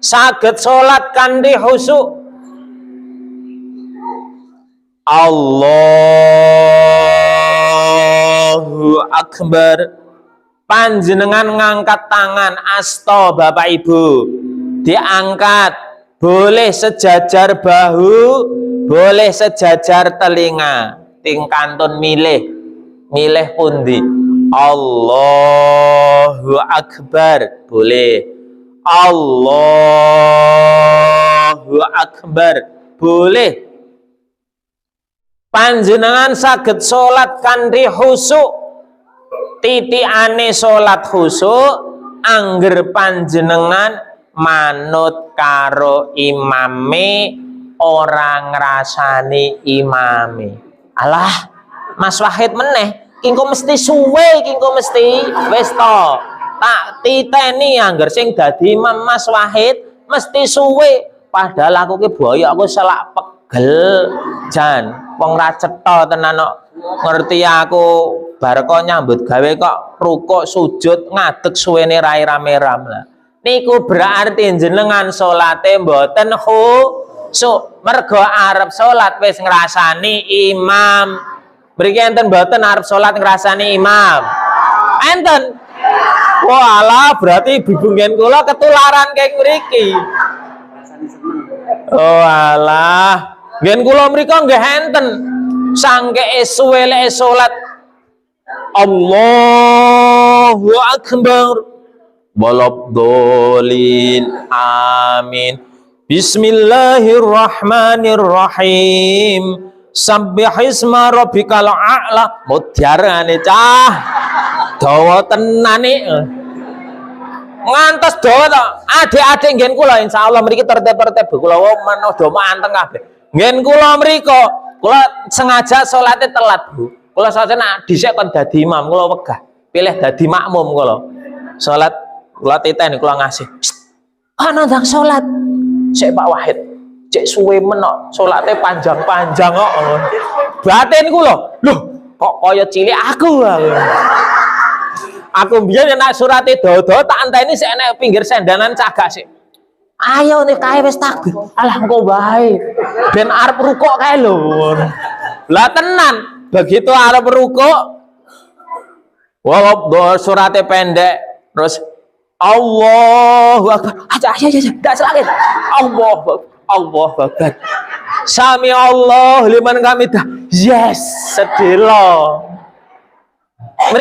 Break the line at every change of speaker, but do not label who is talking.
saged salat kanthi khusyuk. Allahu Akbar. Panjenengan ngangkat tangan asta Bapak Ibu, diangkat, boleh sejajar bahu, boleh sejajar telinga. Tingkantun milih pundi. Allahu Akbar, boleh. Allahu Akbar, boleh. Panjenengan saged salat kanthi khusyuk. Titikane salat khusyuk angger panjenengan manut karo imame, ora ngrasani imame. Alah, Mas Wahid meneh, kingko mesti suwe, kingko mesti wis to. Tak titeni angger sing dadi imam Mas Wahid mesti suwe. Padahal aku ki boyo aku selak pegel jan wong ra cetha tenan kok. Ngerti aku bar kok nyambut gawe kok rukuk sujud ngadeg suwene rai rame-ram lah. Niku berarti jenengan salate mboten khusyuk. Mergo arep salat wis ngrasani imam. Mriki enten mboten arep salat ngrasani imam? Enten. Walah berarti bibungen kula ketularan keng mriki. Oh alah, ngen kula mriko nggih enten. Sangke suwe lek salat Allahu Akbar walabdolin amin. Bismillahirrahmanirrahim. Sabbihisma rabbikal a'la. Mudyarane cah dawa tenane ngantos dawa to. Adik-adik ngen kula insyaallah mriki tertib-tertib kula manut do manteng kabeh. Ngen kula mriko kula sengaja salate telat, Bu. Kula saja nak dhisik kon dadi imam, kula wegah. Pilih dadi makmum kula. Salat kula titeni kula ngasih. Ana ndang salat. Sik Pak Wahid. Cek suwe menok, salate panjang-panjang kok. Batin kula, lho, kok kaya cilik aku. Aku biyen nek surate dodo tak enteni sik enek pinggir sendanan cagak sik. Ayo nih kae wis takbir. Alah engko wae. Ben arep rukuk kae lho. Lah tenan, begitu arep rukuk walau surate pendek terus Allahu Akbar. Aja ndak selangit. Allahu Akbar. Sami Allah liman hamidah. Yes, sedelo.